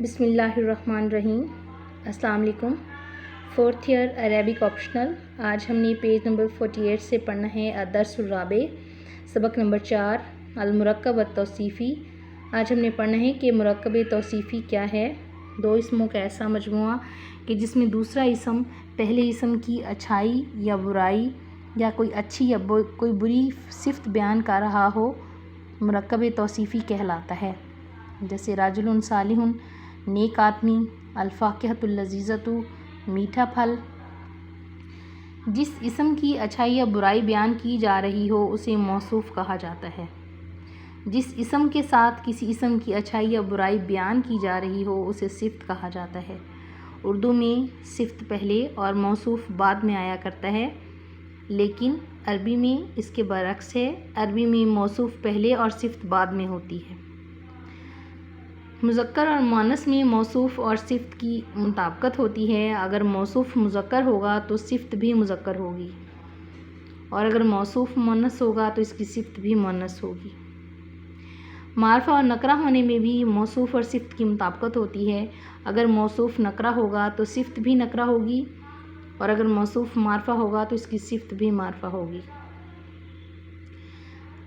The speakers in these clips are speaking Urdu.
بسم اللہ الرحمن الرحیم۔ السلام علیکم۔ 4th year Arabic optional. آج ہم نے پیج نمبر 48 سے پڑھنا ہے الدرس الرابع، سبق نمبر 4 المرکب التوصیفی۔ آج ہم نے پڑھنا ہے کہ مرکب توصیفی کیا ہے۔ دو اسموں کا ایسا مجموعہ کہ جس میں دوسرا اسم پہلے اسم کی اچھائی یا برائی یا کوئی اچھی یا کوئی بری صفت بیان کر رہا ہو، مرکب توصیفی کہلاتا ہے۔ جیسے رجل صالح، نیک آدمی، الفاکہۃ اللذیذۃ، میٹھا پھل۔ جس اسم کی اچھائی یا برائی بیان کی جا رہی ہو اسے موصوف کہا جاتا ہے۔ جس اسم کے ساتھ کسی اسم کی اچھائی یا برائی بیان کی جا رہی ہو اسے صفت کہا جاتا ہے۔ اردو میں صفت پہلے اور موصوف بعد میں آیا کرتا ہے، لیکن عربی میں اس کے برعکس ہے۔ عربی میں موصوف پہلے اور صفت بعد میں ہوتی ہے۔ مذکر اور مؤنث میں موصوف اور صفت کی مطابقت ہوتی ہے۔ اگر موصوف مذکر ہوگا تو صفت بھی مذکر ہوگی، اور اگر موصوف مؤنث ہوگا تو اس کی صفت بھی مؤنث ہوگی۔ معرفہ اور نکرہ ہونے میں بھی موصوف اور صفت کی مطابقت ہوتی ہے۔ اگر موصوف نکرہ ہوگا تو صفت بھی نکرہ ہوگی، اور اگر موصوف معرفہ ہوگا تو اس کی صفت بھی معرفہ ہوگی۔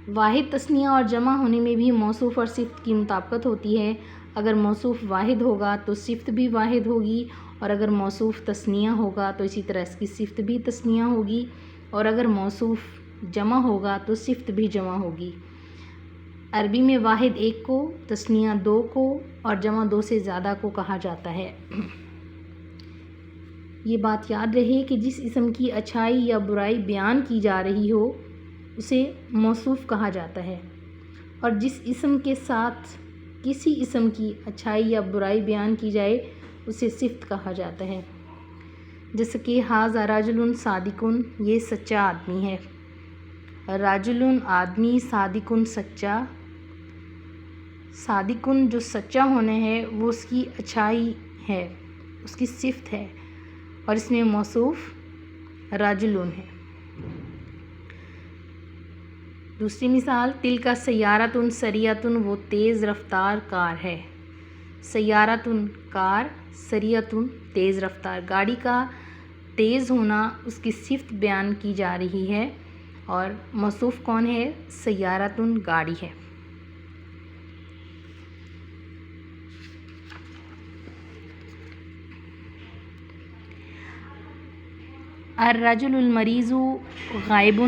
واحد، تثنیہ اور جمع ہونے میں بھی موصوف اور صفت کی مطابقت ہوتی ہے۔ اگر موصوف واحد ہوگا تو صفت بھی واحد ہوگی، اور اگر موصوف تثنیہ ہوگا تو اسی طرح اس کی صفت بھی تثنیہ ہوگی، اور اگر موصوف جمع ہوگا تو صفت بھی جمع ہوگی۔ عربی میں واحد ایک کو، تثنیہ دو کو اور جمع دو سے زیادہ کو کہا جاتا ہے۔ یہ بات یاد رہے کہ جس اسم کی اچھائی یا برائی بیان کی جا رہی ہو اسے موصوف کہا جاتا ہے، اور جس اسم کے ساتھ کسی اسم کی اچھائی یا برائی بیان کی جائے اسے صفت کہا جاتا ہے۔ جیسے کہ ھذا رجل صادق، یہ سچا آدمی ہے۔ رجل آدمی، صادق سچا۔ صادق جو سچا ہونا ہے وہ اس کی اچھائی ہے، اس کی صفت ہے، اور اس میں موصوف رجل ہے۔ دوسری مثال، تلک سیارۃ سریۃ، وہ تیز رفتار کار ہے۔ سیارۃ کار، سریۃ تیز رفتار۔ گاڑی کا تیز ہونا اس کی صفت بیان کی جا رہی ہے، اور موصوف کون ہے؟ سیارۃ گاڑی ہے۔ الرجل المریض غائب،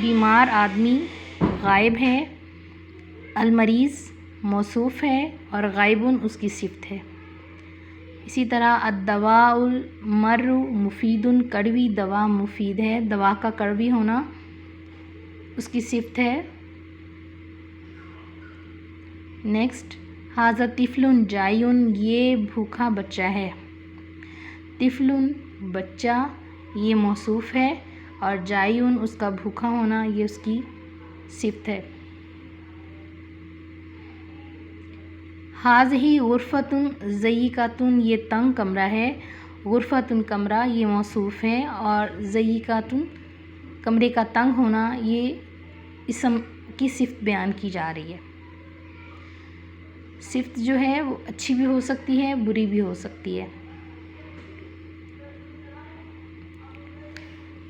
بیمار آدمی غائب ہے۔ المریض موصوف ہے اور غائب اس کی صفت ہے۔ اسی طرح الدواء المر مفید، کڑوی دوا مفید ہے۔ دوا کا کڑوی ہونا اس کی صفت ہے۔ نیکسٹ، ھذا طفل جائع، یہ بھوکا بچہ ہے۔ طفل بچہ، یہ موصوف ہے، اور جائع اس کا بھوکا ہونا یہ اس کی صفت ہے۔ ھذہ غرفۃ ضیقۃ، یہ تنگ کمرہ ہے۔ غرفۃ کمرہ، یہ موصوف ہے، اور ضیقۃ کمرے کا تنگ ہونا یہ اسم کی صفت بیان کی جا رہی ہے۔ صفت جو ہے وہ اچھی بھی ہو سکتی ہے، بری بھی ہو سکتی ہے۔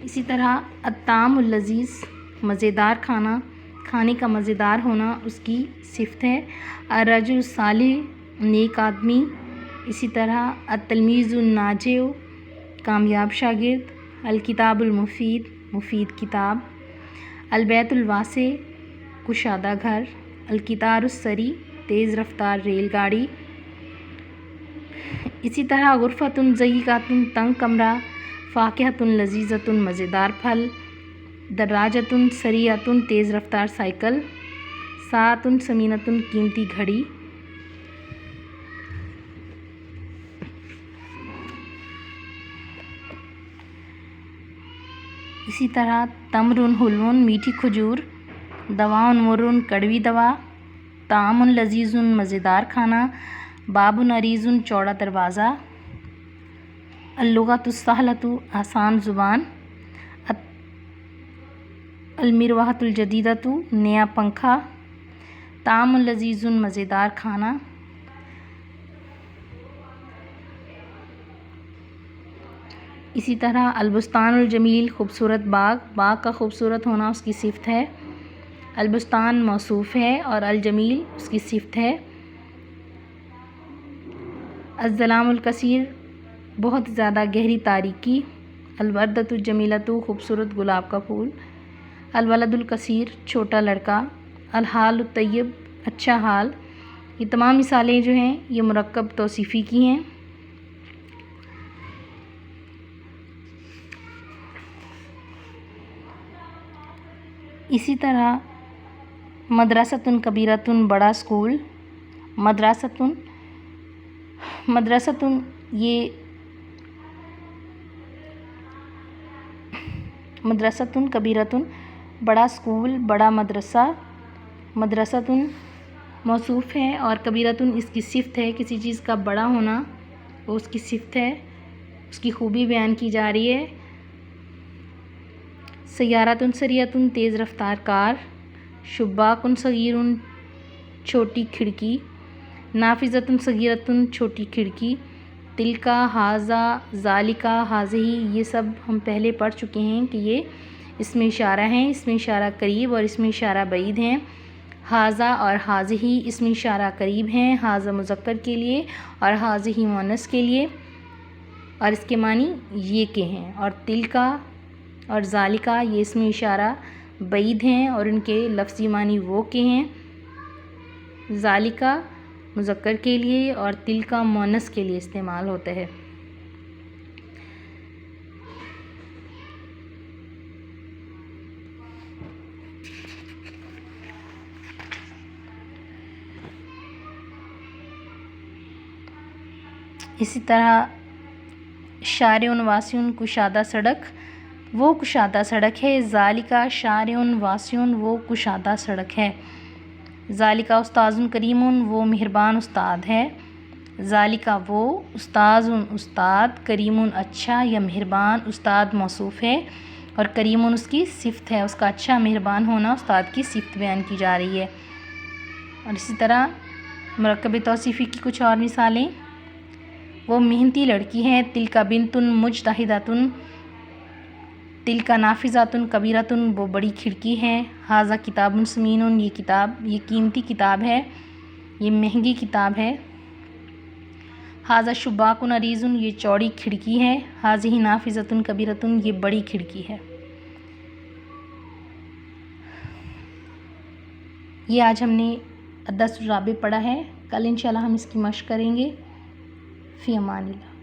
اسی طرح الطعام اللذیذ، مزیدار کھانا، کھانے کا مزیدار ہونا اس کی صفت ہے۔ الرجل الصالح، نیک آدمی۔ اسی طرح التلمیذ الناجح، کامیاب شاگرد۔ الکتاب المفید، مفید کتاب۔ البیت الواسع، کشادہ گھر۔ القطار السریع، تیز رفتار ریل گاڑی۔ اسی طرح غرفۃ ضیقۃ، تنگ کمرہ۔ فاکہۃ لذیذۃ، مزیدار پھل۔ دراجۃ سریعۃ، تیز رفتار سائیکل۔ ساعۃ ثمینۃ، قیمتی گھڑی۔ اسی طرح تمر حلو، میٹھی کھجور۔ دواء مر، کڑوی دوا۔ طعام لذیذ، مزیدار کھانا۔ باب عریض، چوڑا دروازہ۔ اللغۃ السہلۃ، آسان زبان۔ المروحۃ الجدیدۃ، نیا پنکھا۔ طعام لذیذ، مزیدار کھانا۔ اسی طرح البستان الجمیل خوبصورت باغ، باغ کا خوبصورت ہونا اس کی صفت ہے، البستان موصوف ہے اور الجمیل اس کی صفت ہے۔ الظلام الکثیر بہت زیادہ گہری تاریکی، الوردۃ الجمیلۃ خوبصورت گلاب کا پھول، الولد الکثیر چھوٹا لڑکا، الحال الطیب اچھا حال۔ یہ تمام مثالیں جو ہیں یہ مرکب توصیفی کی ہیں۔ اسی طرح مدرستٌ کبیرۃٌ بڑا اسکول، مدرستٌ یہ مدرستٌ کبیرۃٌ بڑا اسکول، بڑا مدرسہ، مدرستٌ موصوف ہے اور کبیرۃٌ اس کی صفت ہے، کسی چیز کا بڑا ہونا وہ اس کی صفت ہے، اس کی خوبی بیان کی جا رہی ہے۔ سیارۃٌ سریعۃٌ تیز رفتار کار، شباکٌ صغیرٌ چھوٹی کھڑکی، نافذۃٌ صغیرۃٌ چھوٹی کھڑکی، تلکا، ھذا، ذالکا، ھذہ، یہ سب ہم پہلے پڑھ چکے ہیں کہ یہ اسم اشارہ ہیں، اسم اشارہ قریب اور اسم اشارہ بعید ہیں۔ ھذا اور ھذہ اسم اشارہ قریب ہیں، ھذا مذکر کے لیے اور ھذہ مؤنث کے لیے، اور اس کے معنی یہ کے ہیں، اور تلکا اور ذالکا یہ اسم اشارہ بعید ہیں اور ان کے لفظی معنی وہ کے ہیں۔ ذالکا مذکر کے لیے اور تلکا مؤنث کے لیے استعمال ہوتا ہے۔ اسی طرح شارع واسع کشادہ سڑک، وہ کشادہ سڑک ہے، ذالکا شارع واسع وہ کشادہ سڑک ہے۔ ذالکا استاذ کریم وہ مہربان استاد ہے، ذالکا وہ استاذ استاد، کریم اچھا یا مہربان، استاد موصوف ہے اور کریم اس کی صفت ہے، اس کا اچھا مہربان ہونا استاد کی صفت بیان کی جا رہی ہے۔ اور اسی طرح مرکب توصیفی کی کچھ اور مثالیں، وہ محنتی لڑکی ہے، تلکا بنت مجتہدۃ، تلکا نافذۃ کبیرۃ وہ بڑی کھڑکی ہے، ھذا کتاب ثمین یہ قیمتی کتاب ہے، یہ مہنگی کتاب ہے، ھذا شباک عریض یہ چوڑی کھڑکی ہے، ھذہ نافذۃ کبیرۃ یہ بڑی کھڑکی ہے۔ یہ آج ہم نے الدرس الرابع پڑھا ہے، کل انشاءاللہ ہم اس کی مشق کریں گے۔ فی امان اللہ۔